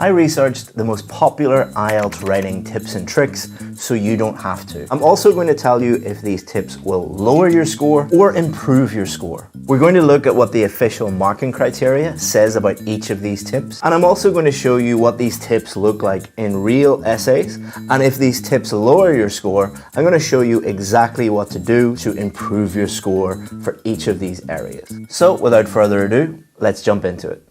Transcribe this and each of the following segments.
I researched the most popular IELTS writing tips and tricks so you don't have to. I'm also going to tell you if these tips will lower your score or improve your score. We're going to look at what the official marking criteria says about each of these tips, and I'm also going to show you what these tips look like in real essays, and if these tips lower your score, I'm going to show you exactly what to do to improve your score for each of these areas. So without further ado, let's jump into it.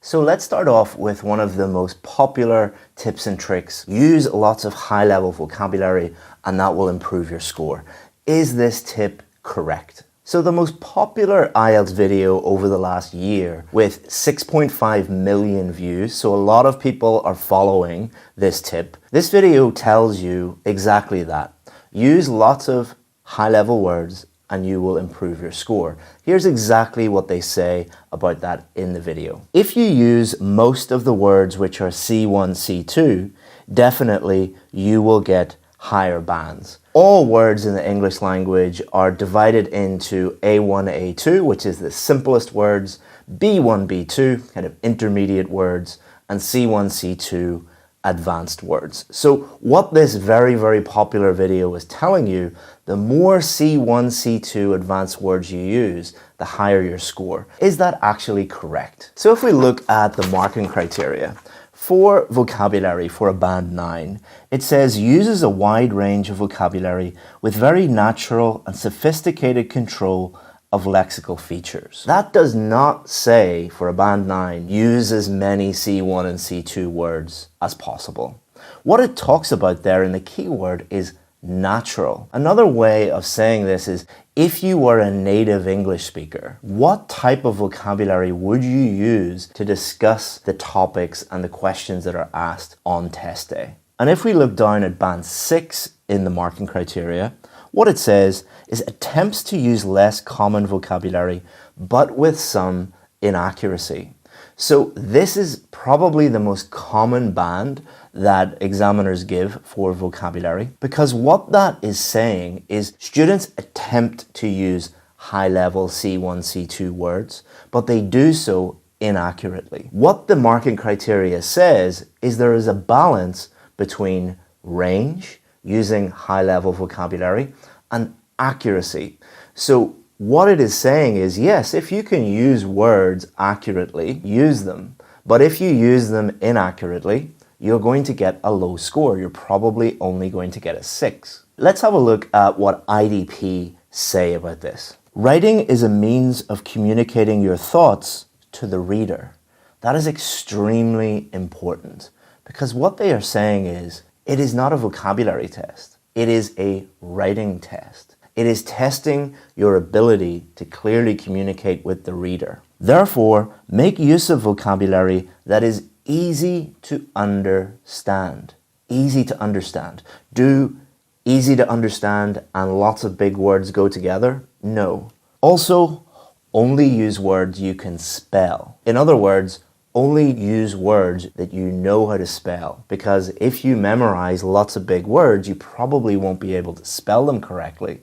So let's start off with one of the most popular tips and tricks. Use lots of high-level vocabulary and that will improve your score. Is this tip correct? So the most popular IELTS video over the last year with 6.5 million views, so a lot of people are following this tip. This video tells you exactly that. Use lots of high-level words and you will improve your score. Here's exactly what they say about that in the video. If you use most of the words which are C1, C2, definitely you will get higher bands. All words in the English language are divided into A1, A2, which is the simplest words, B1, B2, kind of intermediate words, and C1, C2, advanced words. So what this very, very popular video is telling you, the more C1, C2 advanced words you use, the higher your score. Is that actually correct? So if we look at the marking criteria, for vocabulary for a band 9, it says uses a wide range of vocabulary with very natural and sophisticated control of lexical features. That does not say for a band 9, use as many C1 and C2 words as possible. What it talks about there in the keyword is natural. Another way of saying this is if you were a native English speaker, what type of vocabulary would you use to discuss the topics and the questions that are asked on test day? And if we look down at band 6 in the marking criteria, what it says is attempts to use less common vocabulary, but with some inaccuracy. So this is probably the most common band that examiners give for vocabulary, because what that is saying is students attempt to use high-level C1, C2 words, but they do so inaccurately. What the marking criteria says is there is a balance between range, using high-level vocabulary, and accuracy. So what it is saying is, yes, if you can use words accurately, use them. But if you use them inaccurately, you're going to get a low score. You're probably only going to get a 6. Let's have a look at what IDP say about this. Writing is a means of communicating your thoughts to the reader. That is extremely important, because what they are saying is, it is not a vocabulary test. It is a writing test. It is testing your ability to clearly communicate with the reader. Therefore, make use of vocabulary that is easy to understand. Easy to understand. Do easy to understand and lots of big words go together? No. Also, only use words you can spell. In other words, only use words that you know how to spell, because if you memorize lots of big words, you probably won't be able to spell them correctly.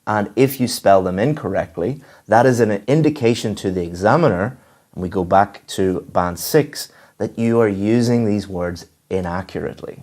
And if you spell them incorrectly, that is an indication to the examiner, and we go back to band 6, that you are using these words inaccurately.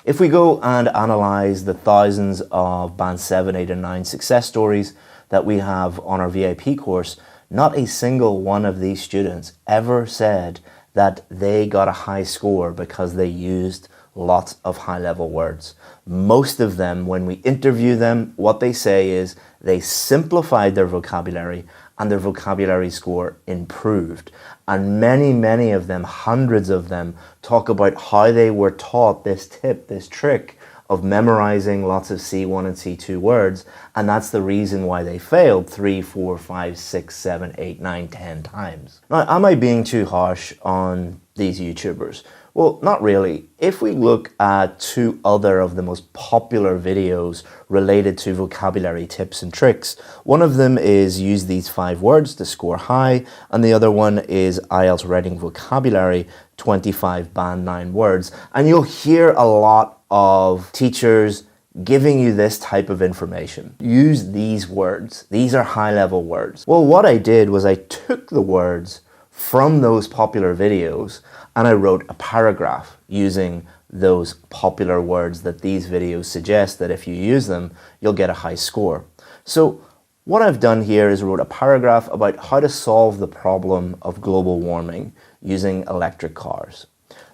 If we go and analyze the thousands of band 7, 8, and 9 success stories that we have on our VIP course, not a single one of these students ever said that they got a high score because they used lots of high-level words. Most of them, when we interview them, what they say is they simplified their vocabulary and their vocabulary score improved. And many, many of them, hundreds of them, talk about how they were taught this tip, this trick of memorizing lots of C1 and C2 words, and that's the reason why they failed 3, 4, 5, 6, 7, 8, 9, 10 times. Now, am I being too harsh on these YouTubers? Well, not really. If we look at 2 other of the most popular videos related to vocabulary tips and tricks, one of them is use these 5 words to score high, and the other one is IELTS writing vocabulary, 25 band 9 words. And you'll hear a lot of teachers giving you this type of information. Use these words. These are high-level words. Well, what I did was I took the words from those popular videos and I wrote a paragraph using those popular words that these videos suggest that if you use them, you'll get a high score. So what I've done here is wrote a paragraph about how to solve the problem of global warming using electric cars.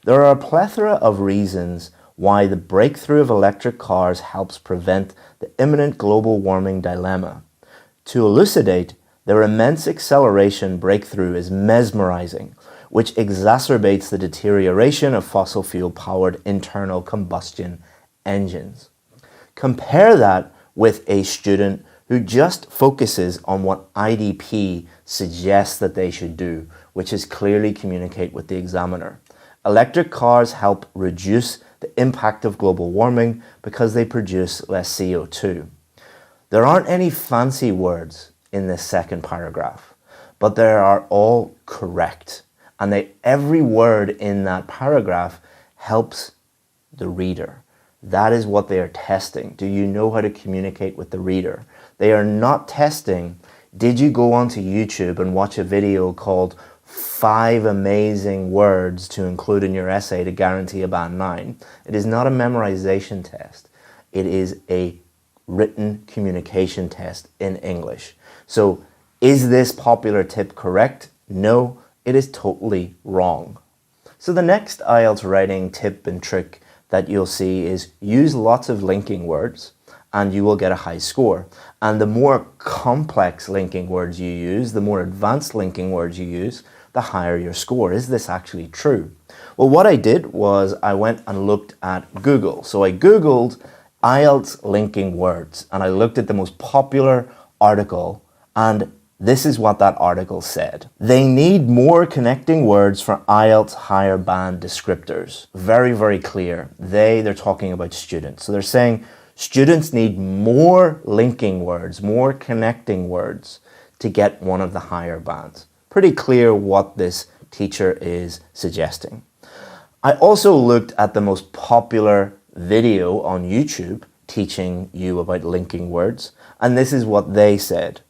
There are a plethora of reasons why the breakthrough of electric cars helps prevent the imminent global warming dilemma. To elucidate, their immense acceleration breakthrough is mesmerizing, which exacerbates the deterioration of fossil fuel-powered internal combustion engines. Compare that with a student who just focuses on what IDP suggests that they should do, which is clearly communicate with the examiner. Electric cars help reduce the impact of global warming because they produce less CO2. There aren't any fancy words in this second paragraph, but they are all correct. And every word in that paragraph helps the reader. That is what they are testing. Do you know how to communicate with the reader? They are not testing, did you go onto YouTube and watch a video called 5 amazing words to include in your essay to guarantee a band 9? It is not a memorization test. It is a written communication test in English. So is this popular tip correct? No, it is totally wrong. So the next IELTS writing tip and trick that you'll see is use lots of linking words and you will get a high score. And the more complex linking words you use, the more advanced linking words you use, the higher your score. Is this actually true? Well, what I did was I went and looked at Google. So I Googled IELTS linking words and I looked at the most popular article, and this is what that article said. They need more connecting words for IELTS higher band descriptors. Very, very clear. They're talking about students. So they're saying students need more linking words, more connecting words to get one of the higher bands. Pretty clear what this teacher is suggesting. I also looked at the most popular video on YouTube teaching you about linking words, and this is what they said.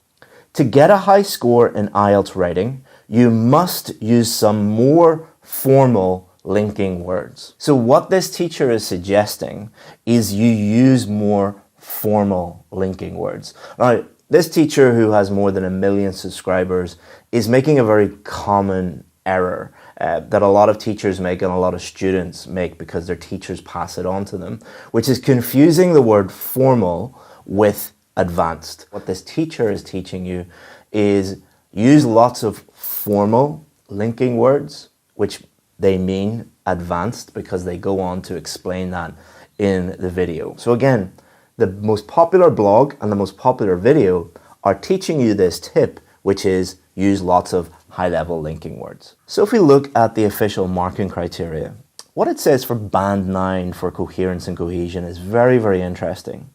To get a high score in IELTS writing, you must use some more formal linking words. So what this teacher is suggesting is you use more formal linking words. Now, this teacher, who has more than 1 million subscribers, is making a very common error that a lot of teachers make and a lot of students make because their teachers pass it on to them, which is confusing the word formal with advanced. What this teacher is teaching you is use lots of formal linking words, which they mean advanced because they go on to explain that in the video. So again, the most popular blog and the most popular video are teaching you this tip, which is use lots of high-level linking words. So if we look at the official marking criteria, what it says for band 9 for coherence and cohesion is very, very interesting.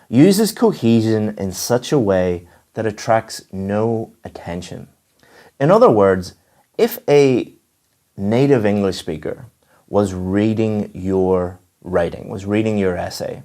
Uses cohesion in such a way that attracts no attention. In other words, if a native English speaker was reading your writing, was reading your essay,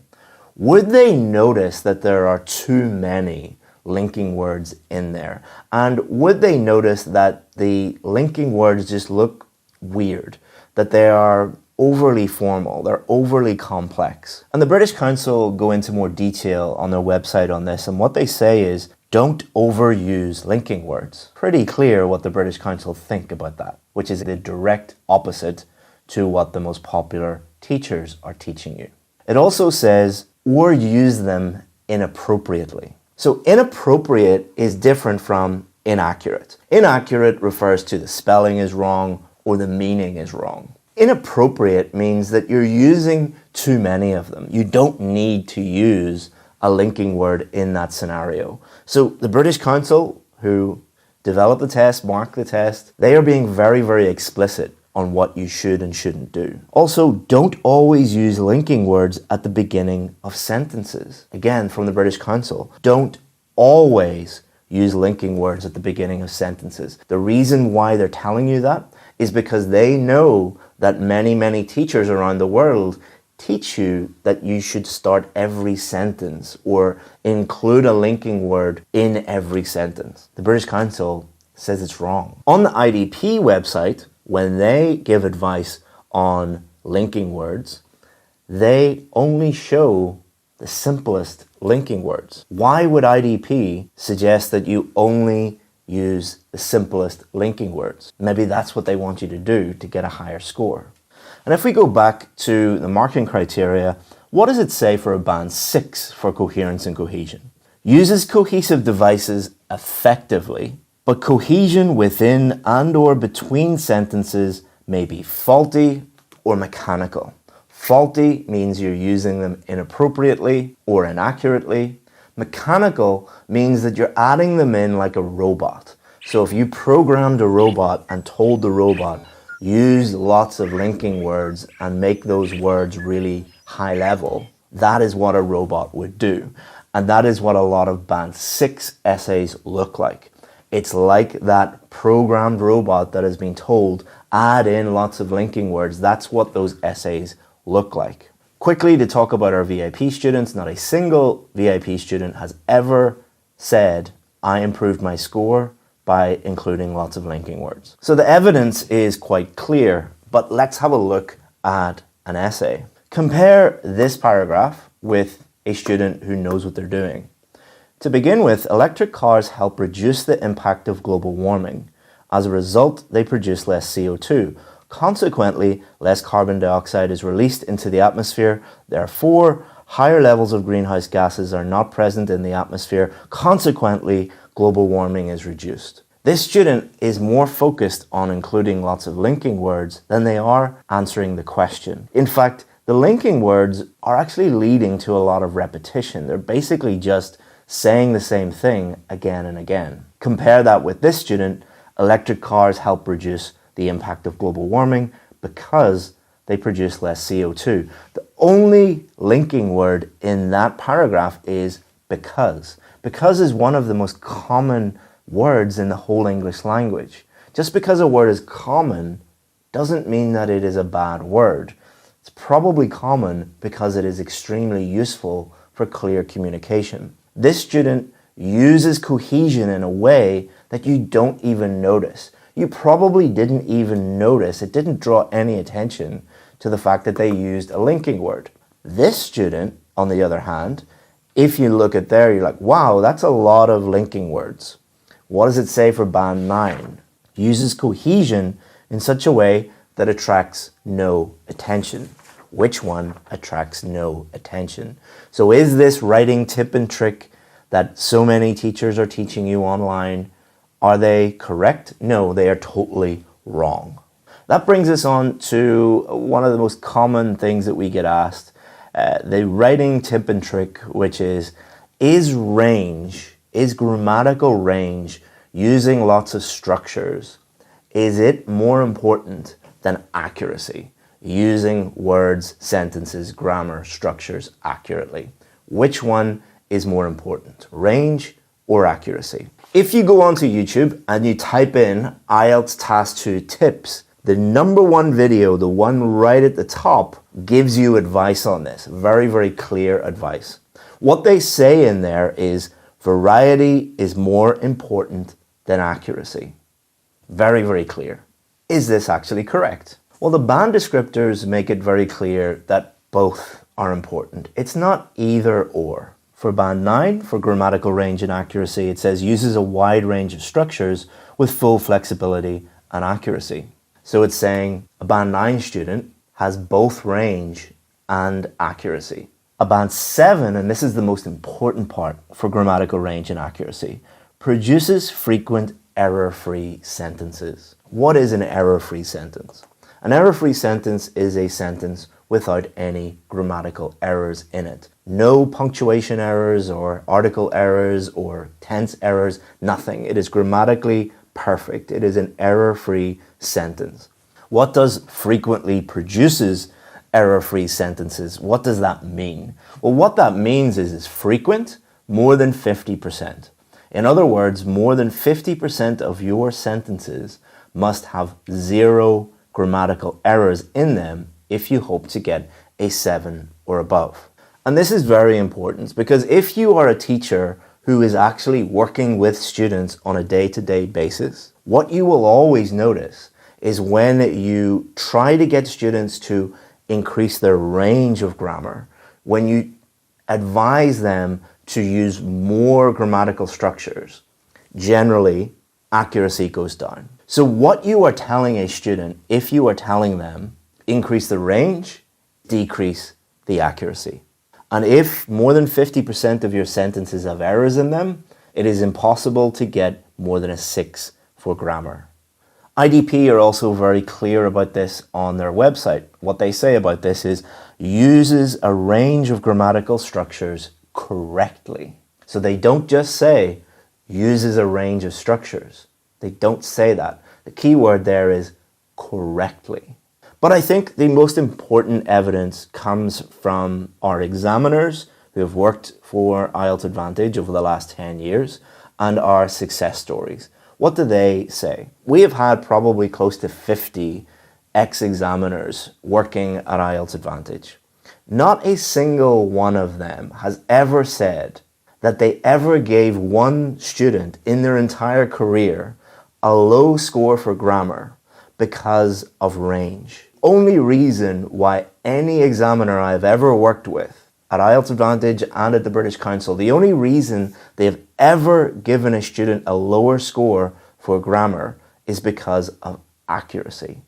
would they notice that there are too many linking words in there? And would they notice that the linking words just look weird, that they are overly formal, they're overly complex? And the British Council go into more detail on their website on this, and what they say is don't overuse linking words. Pretty clear what the British Council think about that, which is the direct opposite to what the most popular teachers are teaching you. It also says, or use them inappropriately. So inappropriate is different from inaccurate. Inaccurate refers to the spelling is wrong or the meaning is wrong. Inappropriate means that you're using too many of them. You don't need to use a linking word in that scenario. So the British Council, who developed the test, marked the test, they are being very, very explicit on what you should and shouldn't do. Also, don't always use linking words at the beginning of sentences. Again, from the British Council, don't always use linking words at the beginning of sentences. The reason why they're telling you that is because they know that many, many teachers around the world teach you that you should start every sentence or include a linking word in every sentence. The British Council says it's wrong. On the IDP website, when they give advice on linking words, they only show the simplest linking words. Why would IDP suggest that you only use the simplest linking words? Maybe that's what they want you to do to get a higher score. And if we go back to the marking criteria, what does it say for a band 6 for coherence and cohesion? Uses cohesive devices effectively, but cohesion within and or between sentences may be faulty or mechanical. Faulty means you're using them inappropriately or inaccurately. Mechanical means that you're adding them in like a robot. So if you programmed a robot and told the robot, use lots of linking words and make those words really high level, that is what a robot would do. And that is what a lot of band 6 essays look like. It's like that programmed robot that has been told, add in lots of linking words. That's what those essays look like. Quickly, to talk about our VIP students, not a single VIP student has ever said, I improved my score by including lots of linking words. So the evidence is quite clear, but let's have a look at an essay. Compare this paragraph with a student who knows what they're doing. To begin with, electric cars help reduce the impact of global warming. As a result, they produce less CO2. Consequently, less carbon dioxide is released into the atmosphere. Therefore, higher levels of greenhouse gases are not present in the atmosphere. Consequently, global warming is reduced. This student is more focused on including lots of linking words than they are answering the question. In fact, the linking words are actually leading to a lot of repetition. They're basically just saying the same thing again and again. Compare that with this student. Electric cars help reduce the impact of global warming because they produce less CO2. The only linking word in that paragraph is because. Because is one of the most common words in the whole English language. Just because a word is common doesn't mean that it is a bad word. It's probably common because it is extremely useful for clear communication. This student uses cohesion in a way that you don't even notice. You probably didn't even notice, it didn't draw any attention to the fact that they used a linking word. This student, on the other hand, if you look at there, you're like, wow, that's a lot of linking words. What does it say for band 9? Uses cohesion in such a way that attracts no attention. Which one attracts no attention? So is this writing tip and trick that so many teachers are teaching you online, are they correct? No, they are totally wrong. That brings us on to one of the most common things that we get asked, the writing tip and trick, which is grammatical range using lots of structures, is it more important than accuracy? Using words, sentences, grammar, structures accurately. Which one is more important, range or accuracy? If you go onto YouTube and you type in IELTS Task 2 tips, the number one video, the one right at the top, gives you advice on this. Very, very clear advice. What they say in there is variety is more important than accuracy. Very, very clear. Is this actually correct? Well, the band descriptors make it very clear that both are important. It's not either or. For band 9, for grammatical range and accuracy, it says uses a wide range of structures with full flexibility and accuracy. So it's saying a band 9 student has both range and accuracy. A band 7, and this is the most important part for grammatical range and accuracy, produces frequent error-free sentences. What is an error-free sentence? An error-free sentence is a sentence without any grammatical errors in it. No punctuation errors or article errors or tense errors, nothing. It is grammatically perfect. It is an error-free sentence. What does frequently produces error-free sentences? What does that mean? Well, what that means is frequent, more than 50%. In other words, more than 50% of your sentences must have 0 grammatical errors in them if you hope to get a 7 or above. And this is very important because if you are a teacher who is actually working with students on a day-to-day basis, what you will always notice is when you try to get students to increase their range of grammar, when you advise them to use more grammatical structures, generally accuracy goes down. So what you are telling a student, if you are telling them increase the range, decrease the accuracy. And if more than 50% of your sentences have errors in them, it is impossible to get more than a 6 for grammar. IDP are also very clear about this on their website. What they say about this is uses a range of grammatical structures correctly. So they don't just say uses a range of structures. They don't say that. The key word there is correctly. But I think the most important evidence comes from our examiners who have worked for IELTS Advantage over the last 10 years and our success stories. What do they say? We have had probably close to 50 ex-examiners working at IELTS Advantage. Not a single one of them has ever said that they ever gave one student in their entire career a low score for grammar because of range. Only reason why any examiner I've ever worked with at IELTS Advantage and at the British Council, the only reason they have ever given a student a lower score for grammar is because of accuracy.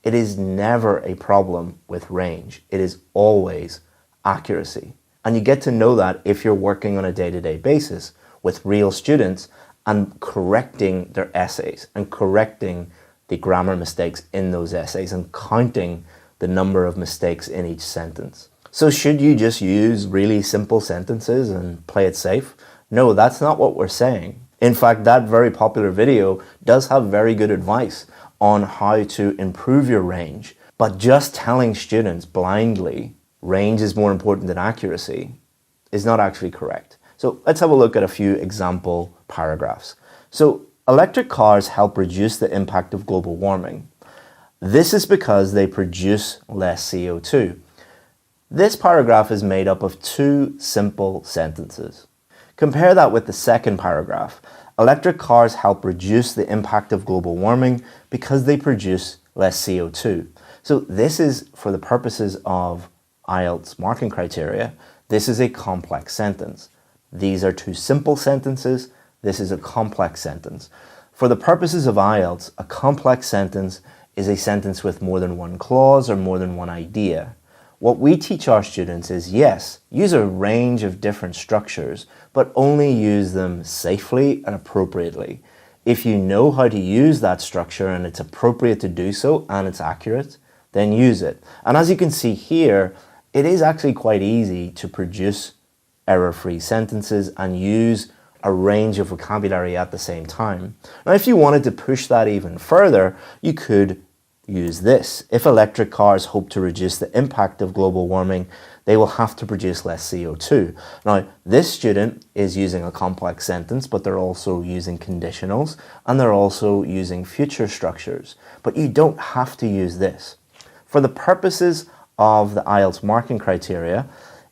It is never a problem with range. It is always accuracy. And you get to know that if you're working on a day-to-day basis with real students and correcting their essays and correcting the grammar mistakes in those essays and counting the number of mistakes in each sentence. So should you just use really simple sentences and play it safe? No, that's not what we're saying. In fact, that very popular video does have very good advice on how to improve your range. But just telling students blindly range is more important than accuracy is not actually correct. So let's have a look at a few example paragraphs. So electric cars help reduce the impact of global warming. This is because they produce less CO2. This paragraph is made up of two simple sentences. Compare that with the second paragraph. Electric cars help reduce the impact of global warming because they produce less CO2. So this is, for the purposes of IELTS marking criteria, this is a complex sentence. These are two simple sentences. This is a complex sentence. For the purposes of IELTS, a complex sentence is a sentence with more than one clause or more than one idea. What we teach our students is, yes, use a range of different structures, but only use them safely and appropriately. If you know how to use that structure and it's appropriate to do so and it's accurate, then use it. And as you can see here, it is actually quite easy to produce error-free sentences and use a range of vocabulary at the same time. Now, if you wanted to push that even further, you could use this. If electric cars hope to reduce the impact of global warming, they will have to produce less CO2. Now, this student is using a complex sentence, but they're also using conditionals, and they're also using future structures. But you don't have to use this. For the purposes of the IELTS marking criteria,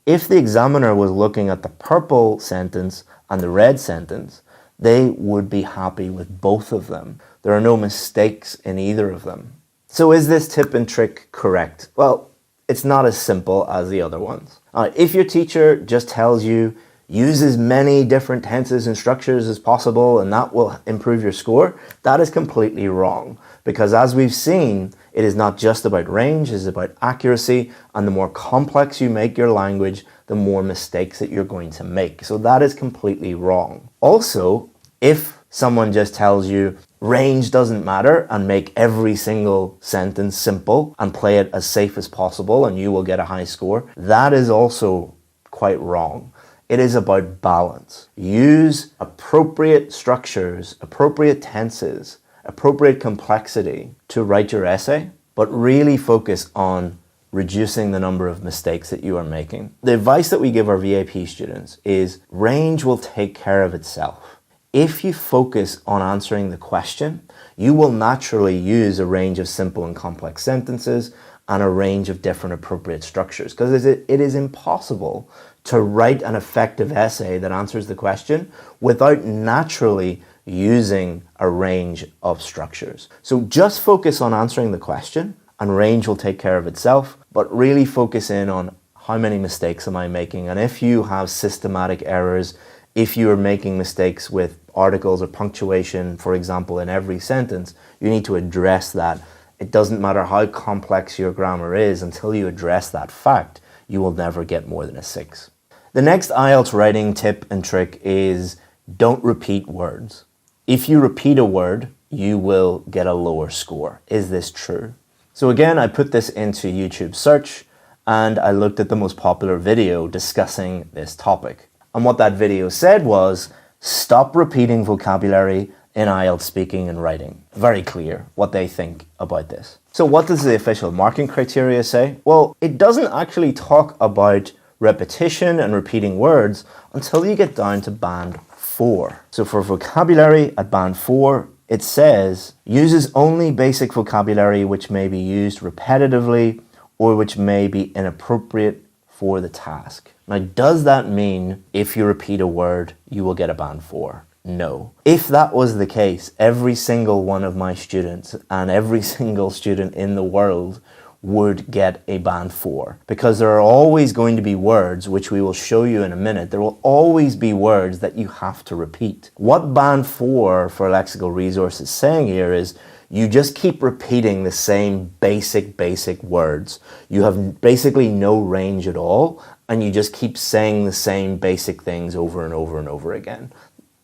if the examiner was looking at the purple sentence and the red sentence, they would be happy with both of them. There are no mistakes in either of them. So is this tip and trick correct? Well, it's not as simple as the other ones. If your teacher just tells you, use as many different tenses and structures as possible and that will improve your score, that is completely wrong. Because as we've seen, it is not just about range, it is about accuracy, and the more complex you make your language, the more mistakes that you're going to make. So that is completely wrong. Also, if someone just tells you range doesn't matter and make every single sentence simple and play it as safe as possible and you will get a high score, that is also quite wrong. It is about balance. Use appropriate structures, appropriate tenses, appropriate complexity to write your essay, but really focus on reducing the number of mistakes that you are making. The advice that we give our VAP students is range will take care of itself. If you focus on answering the question, you will naturally use a range of simple and complex sentences and a range of different appropriate structures, because it is impossible to write an effective essay that answers the question without naturally using a range of structures. So just focus on answering the question and range will take care of itself, but really focus in on how many mistakes am I making, and if you have systematic errors, if you are making mistakes with articles or punctuation, for example, in every sentence, you need to address that. It doesn't matter how complex your grammar is, until you address that fact, you will never get more than a 6. The next IELTS writing tip and trick is don't repeat words. If you repeat a word, you will get a lower score. Is this true? So again, I put this into YouTube search and I looked at the most popular video discussing this topic. And what that video said was, stop repeating vocabulary in IELTS speaking and writing. Very clear what they think about this. So what does the official marking criteria say? Well, it doesn't actually talk about repetition and repeating words until you get down to band 4. So for vocabulary at band 4, it says, uses only basic vocabulary which may be used repetitively or which may be inappropriate for the task. Now, does that mean if you repeat a word, you will get a band 4? No. If that was the case, every single one of my students and every single student in the world would get a band 4, because there are always going to be words, which we will show you in a minute, there will always be words that you have to repeat. What band 4 for Lexical Resource is saying here is you just keep repeating the same basic words. You have basically no range at all, and you just keep saying the same basic things over and over and over again.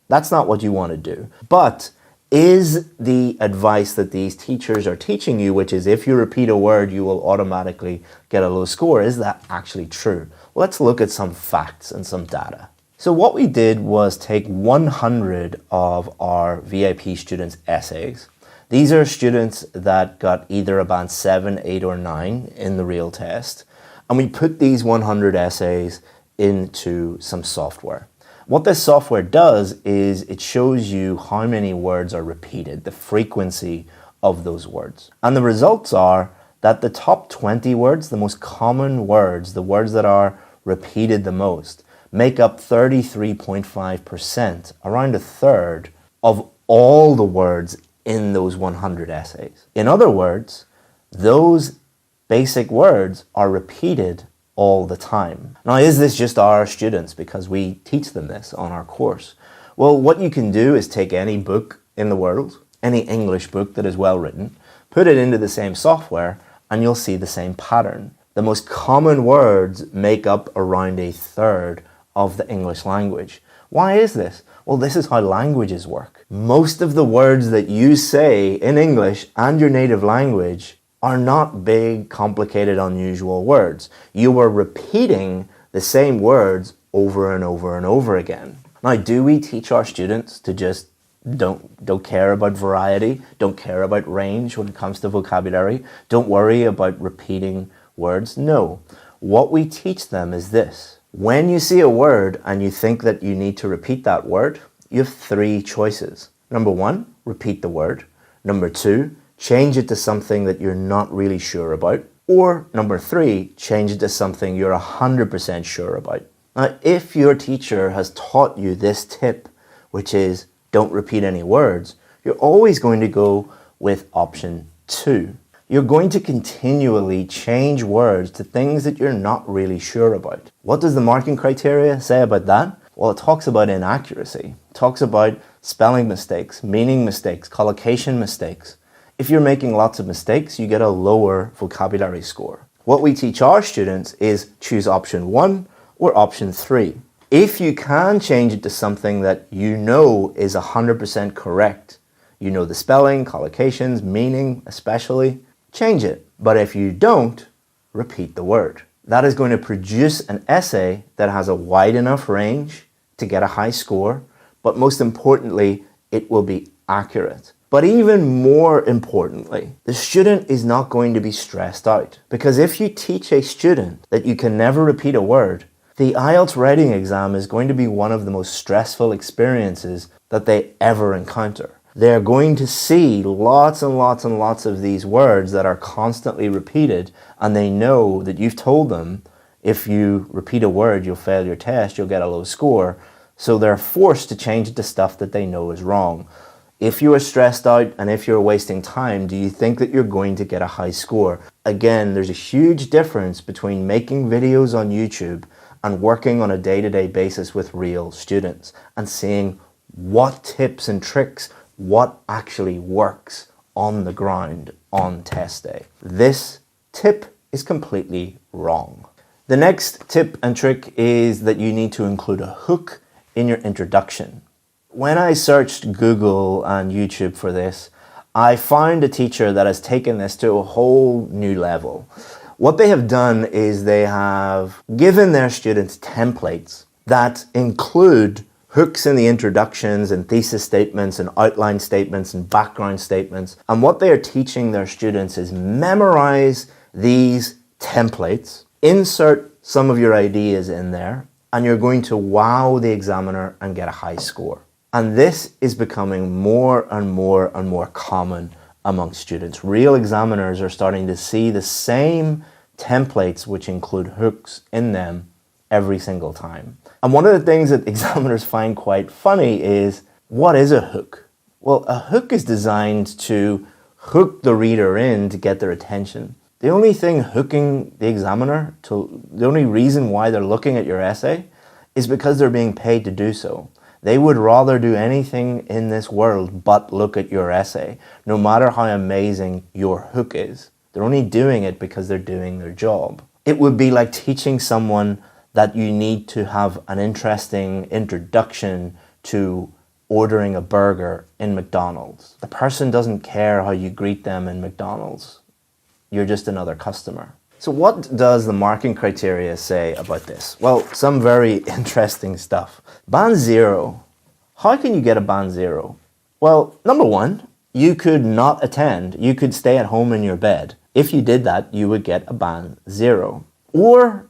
That's not what you want to do. But is the advice that these teachers are teaching you, which is if you repeat a word, you will automatically get a low score, is that actually true? Well, let's look at some facts and some data. So what we did was take 100 of our VIP students' essays. These are students that got either a band 7, 8, or 9 in the real test. And we put these 100 essays into some software. What this software does is it shows you how many words are repeated, the frequency of those words. And the results are that the top 20 words, the most common words, the words that are repeated the most, make up 33.5%, around a third of all the words in those 100 essays. In other words, those basic words are repeated all the time. Now, is this just our students because we teach them this on our course? Well, what you can do is take any book in the world, any English book that is well written, put it into the same software, and you'll see the same pattern. The most common words make up around a third of the English language. Why is this? Well, this is how languages work. Most of the words that you say in English and your native language are not big, complicated, unusual words. You are repeating the same words over and over and over again. Now, do we teach our students to just don't care about variety, don't care about range when it comes to vocabulary, don't worry about repeating words? No. What we teach them is this. When you see a word and you think that you need to repeat that word, you have 3 choices. Number 1, repeat the word. Number 2, change it to something that you're not really sure about. Or number 3, change it to something you're 100% sure about. Now, if your teacher has taught you this tip, which is don't repeat any words, you're always going to go with option 2. You're going to continually change words to things that you're not really sure about. What does the marking criteria say about that? Well, it talks about inaccuracy. It talks about spelling mistakes, meaning mistakes, collocation mistakes. If you're making lots of mistakes, you get a lower vocabulary score. What we teach our students is choose option 1 or option 3. If you can change it to something that you know is 100% correct, you know the spelling, collocations, meaning especially, change it. But if you don't, repeat the word. That is going to produce an essay that has a wide enough range to get a high score, but most importantly, it will be accurate. But even more importantly, the student is not going to be stressed out, because if you teach a student that you can never repeat a word, the IELTS writing exam is going to be one of the most stressful experiences that they ever encounter. they're going to see lots and lots and lots of these words that are constantly repeated, and they know that you've told them if you repeat a word, you'll fail your test, you'll get a low score. So they're forced to change it to stuff that they know is wrong. If you are stressed out and if you're wasting time, do you think that you're going to get a high score? Again, there's a huge difference between making videos on YouTube and working on a day-to-day basis with real students and seeing what tips and tricks, what actually works on the ground on test day. This tip is completely wrong. The next tip and trick is that you need to include a hook in your introduction. When I searched Google and YouTube for this, I found a teacher that has taken this to a whole new level. What they have done is they have given their students templates that include hooks in the introductions and thesis statements and outline statements and background statements. And what they are teaching their students is memorize these templates, insert some of your ideas in there, and you're going to wow the examiner and get a high score. And this is becoming more and more and more common among students. Real examiners are starting to see the same templates which include hooks in them every single time. And one of the things that examiners find quite funny is, what is a hook? Well, a hook is designed to hook the reader in to get their attention. The only thing hooking the examiner, the only reason why they're looking at your essay is because they're being paid to do so. They would rather do anything in this world but look at your essay, no matter how amazing your hook is. They're only doing it because they're doing their job. It would be like teaching someone that you need to have an interesting introduction to ordering a burger in McDonald's. The person doesn't care how you greet them in McDonald's. You're just another customer. So what does the marking criteria say about this? Well, some very interesting stuff. Band 0. How can you get a band 0? Well, number one, you could not attend. You could stay at home in your bed. If you did that, you would get a band 0. Or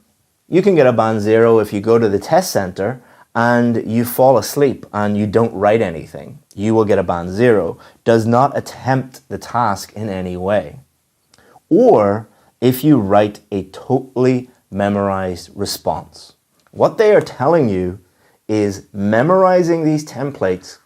you can get a band 0 if you go to the test center and you fall asleep and you don't write anything. You will get a band 0. Does not attempt the task in any way. Or if you write a totally memorized response. What they are telling you is memorizing these templates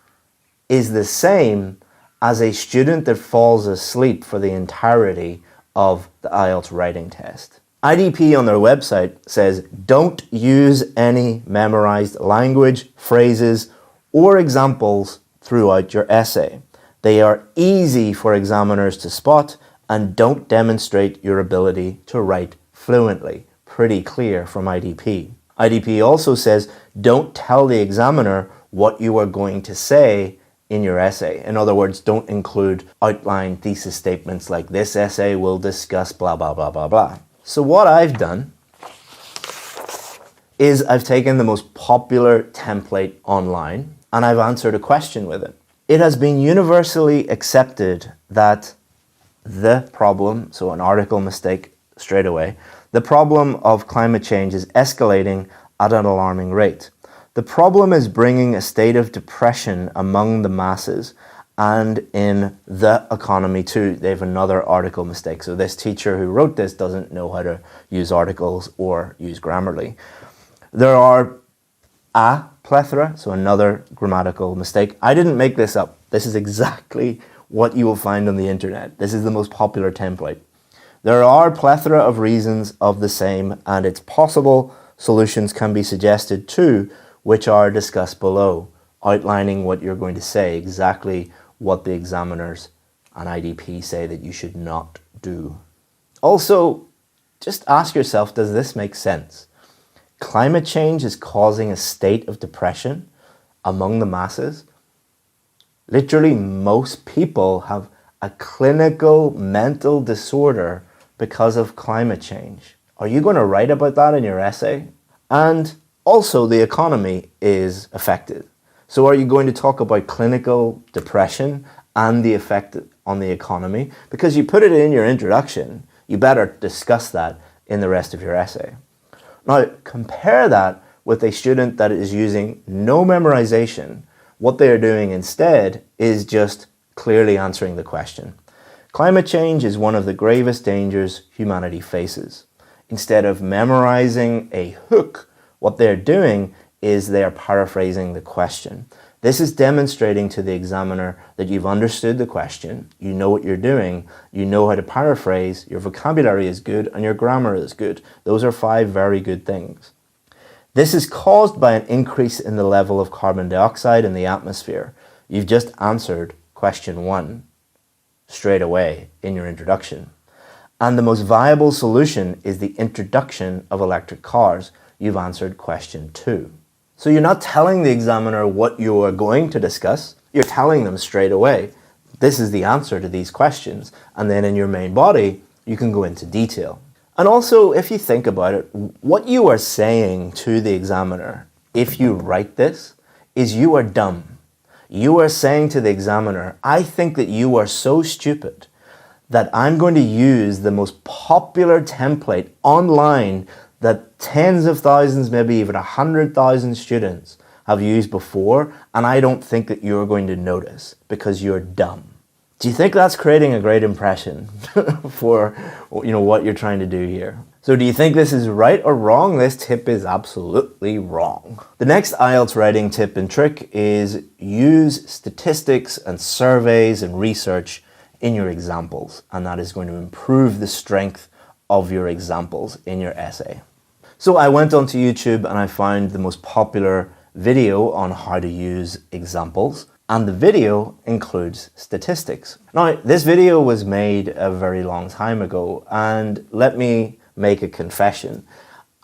is the same as a student that falls asleep for the entirety of the IELTS writing test. IDP on their website says, don't use any memorized language, phrases, or examples throughout your essay. They are easy for examiners to spot and don't demonstrate your ability to write fluently. Pretty clear from IDP. IDP also says, don't tell the examiner what you are going to say in your essay. In other words, don't include outline thesis statements like this essay will discuss blah, blah, blah, blah, blah. So what I've done is I've taken the most popular template online and I've answered a question with it. It has been universally accepted that the problem, so an article mistake straight away, the problem of climate change is escalating at an alarming rate. The problem is bringing a state of depression among the masses and in the economy too. They have another article mistake. So this teacher who wrote this doesn't know how to use articles or use Grammarly. There are a plethora, so another grammatical mistake. I didn't make this up. This is exactly what you will find on the internet. This is the most popular template. There are a plethora of reasons of the same, and it's possible solutions can be suggested too, which are discussed below, outlining what you're going to say, exactly what the examiners and IDP say that you should not do. Also, just ask yourself, does this make sense? Climate change is causing a state of depression among the masses. Literally, most people have a clinical mental disorder because of climate change. Are you going to write about that in your essay? And also, the economy is affected. So are you going to talk about clinical depression and the effect on the economy? Because you put it in your introduction, you better discuss that in the rest of your essay. Now, compare that with a student that is using no memorization. What they are doing instead is just clearly answering the question. Climate change is one of the gravest dangers humanity faces. Instead of memorizing a hook, what they're doing is they are paraphrasing the question. This is demonstrating to the examiner that you've understood the question, you know what you're doing, you know how to paraphrase, your vocabulary is good, and your grammar is good. Those are 5 very good things. This is caused by an increase in the level of carbon dioxide in the atmosphere. You've just answered question 1 straight away in your introduction. And the most viable solution is the introduction of electric cars. You've answered question 2. So you're not telling the examiner what you are going to discuss, you're telling them straight away, this is the answer to these questions, and then in your main body, you can go into detail. And also, if you think about it, what you are saying to the examiner, if you write this, is you are dumb. You are saying to the examiner, I think that you are so stupid that I'm going to use the most popular template online that tens of thousands, maybe even 100,000 students have used before, and I don't think that you're going to notice because you're dumb. Do you think that's creating a great impression for what you're trying to do here? So do you think this is right or wrong? This tip is absolutely wrong. The next IELTS writing tip and trick is use statistics and surveys and research in your examples, and that is going to improve the strength of your examples in your essay. So I went onto YouTube and I found the most popular video on how to use examples, and the video includes statistics. Now, this video was made a very long time ago, and let me make a confession.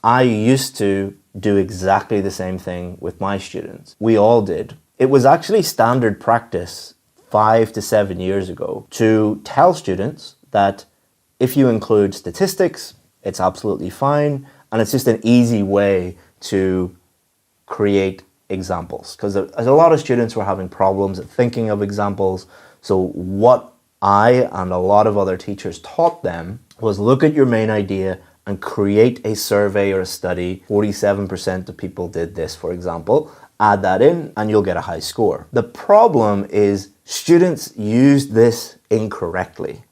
I used to do exactly the same thing with my students. We all did. It was actually standard practice 5 to 7 years ago to tell students that if you include statistics, it's absolutely fine, and it's just an easy way to create examples, because a lot of students were having problems at thinking of examples. So what I and a lot of other teachers taught them was look at your main idea and create a survey or a study. 47% of people did this, for example. Add that in and you'll get a high score. The problem is students used this incorrectly.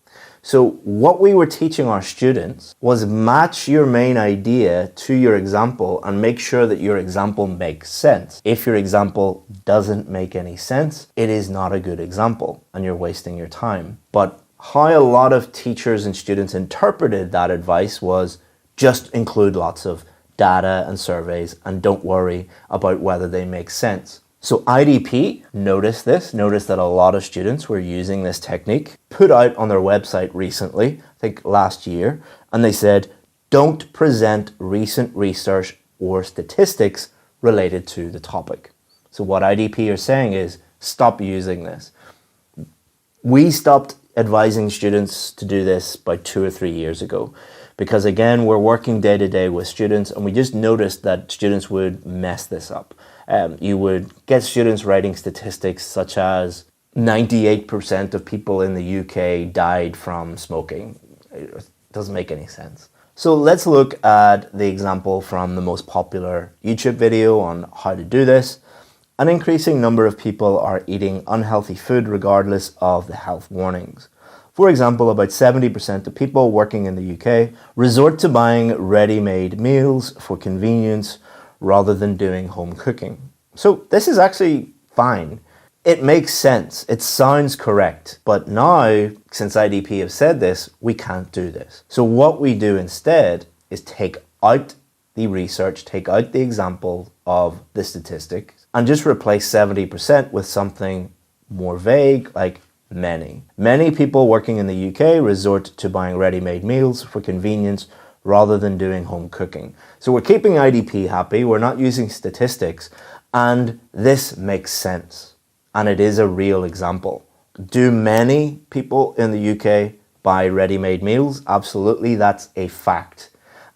So what we were teaching our students was match your main idea to your example and make sure that your example makes sense. If your example doesn't make any sense, it is not a good example and you're wasting your time. But how a lot of teachers and students interpreted that advice was just include lots of data and surveys and don't worry about whether they make sense. So IDP noticed that a lot of students were using this technique, put out on their website recently, I think last year, and they said, don't present recent research or statistics related to the topic. So what IDP are saying is, stop using this. We stopped advising students to do this by 2 or 3 years ago, because again, we're working day to day with students, and we just noticed that students would mess this up. You would get students writing statistics such as 98% of people in the UK died from smoking. It doesn't make any sense. So let's look at the example from the most popular YouTube video on how to do this. An increasing number of people are eating unhealthy food regardless of the health warnings. For example, about 70% of people working in the UK resort to buying ready-made meals for convenience rather than doing home cooking. So this is actually fine. It makes sense. It sounds correct. But now, since IDP have said this, we can't do this. So what we do instead is take out the research, take out the example of the statistics, and just replace 70% with something more vague, like many. Many people working in the UK resort to buying ready-made meals for convenience rather than doing home cooking. So we're keeping IDP happy, we're not using statistics, and this makes sense. And it is a real example. Do many people in the UK buy ready-made meals? Absolutely, that's a fact.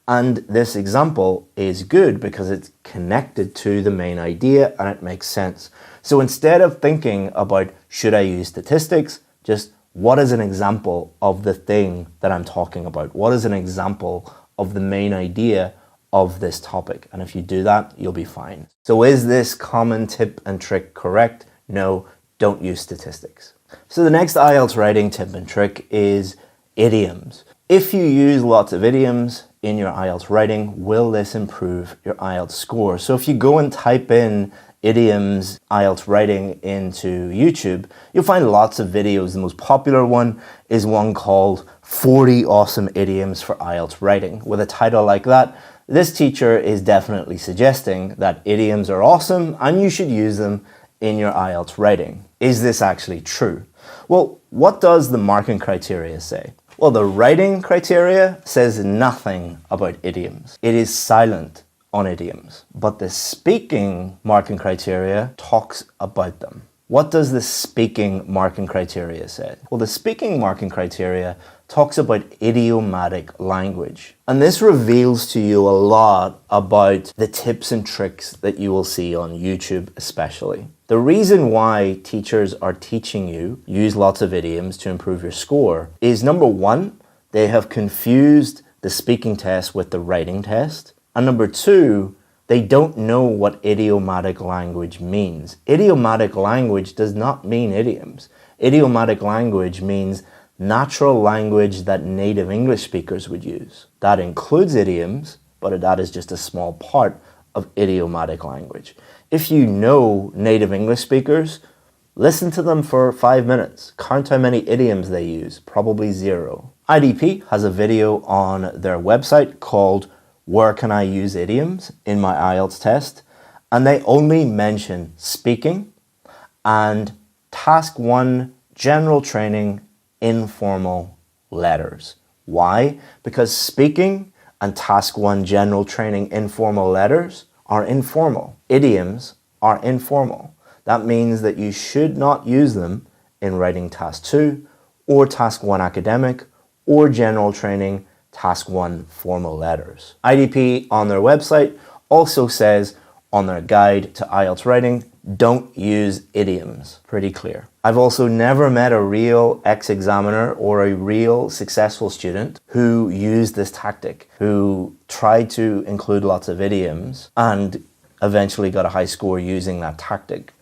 And this example is good because it's connected to the main idea and it makes sense. So instead of thinking about, should I use statistics, just what is an example of the thing that I'm talking about? What is an example of the main idea of this topic? And if you do that, you'll be fine. So is this common tip and trick correct? No, don't use statistics. So the next IELTS writing tip and trick is idioms. If you use lots of idioms in your IELTS writing, will this improve your IELTS score? So if you go and type in idioms IELTS writing into YouTube, you'll find lots of videos. The most popular one is one called 40 Awesome Idioms for IELTS Writing. With a title like that, this teacher is definitely suggesting that idioms are awesome and you should use them in your IELTS writing. Is this actually true? Well, what does the marking criteria say? Well, the writing criteria says nothing about idioms. It is silent on idioms, but the speaking marking criteria talks about them. What does the speaking marking criteria say? Well, the speaking marking criteria talks about idiomatic language. And this reveals to you a lot about the tips and tricks that you will see on YouTube especially. The reason why teachers are teaching you use lots of idioms to improve your score is, number one, they have confused the speaking test with the writing test. And number two, they don't know what idiomatic language means. Idiomatic language does not mean idioms. Idiomatic language means natural language that native English speakers would use. That includes idioms, but that is just a small part of idiomatic language. If you know native English speakers, listen to them for 5 minutes. Count how many idioms they use, probably 0. IDP has a video on their website called Where Can I Use Idioms in My IELTS Test? And they only mention speaking and task 1 general training informal letters. Why? Because speaking and task 1 general training informal letters are informal. Idioms are informal. That means that you should not use them in writing task 2 or task 1 academic or general training task 1 formal letters. IDP on their website also says on their guide to IELTS writing, don't use idioms. Pretty clear. I've also never met a real ex-examiner or a real successful student who used this tactic, who tried to include lots of idioms and eventually got a high score using that tactic.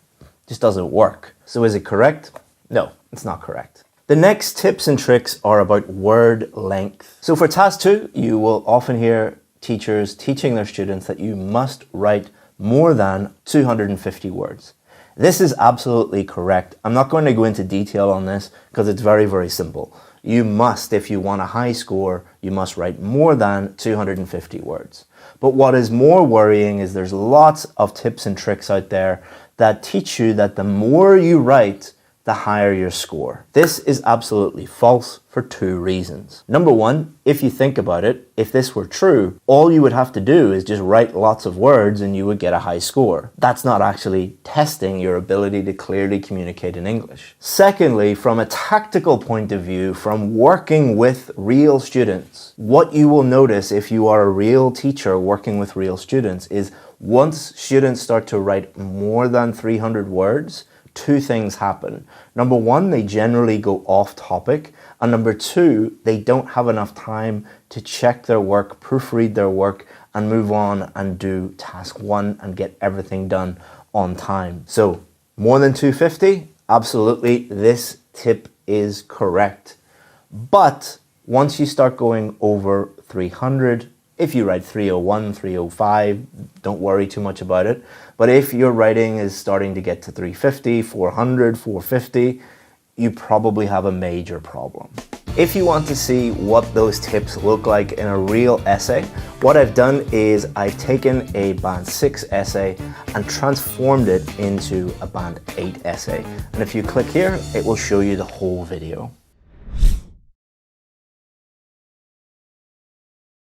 Just doesn't work. So is it correct? No, it's not correct. The next tips and tricks are about word length. So for task 2, you will often hear teachers teaching their students that you must write more than 250 words. This is absolutely correct. I'm not going to go into detail on this because it's very, very simple. You must, if you want a high score, you must write more than 250 words. But what is more worrying is there's lots of tips and tricks out there that teach you that the more you write, the higher your score. This is absolutely false for 2 reasons. Number 1, if you think about it, if this were true, all you would have to do is just write lots of words and you would get a high score. That's not actually testing your ability to clearly communicate in English. Secondly, from a tactical point of view, from working with real students, what you will notice if you are a real teacher working with real students is once students start to write more than 300 words, 2 things happen. Number 1, they generally go off topic. And number 2, they don't have enough time to check their work, proofread their work, and move on and do task 1 and get everything done on time. So more than 250? Absolutely, this tip is correct. But once you start going over 300, if you write 301, 305, don't worry too much about it. But if your writing is starting to get to 350, 400, 450, you probably have a major problem. If you want to see what those tips look like in a real essay, what I've done is I've taken a Band 6 essay and transformed it into a Band 8 essay. And if you click here, it will show you the whole video.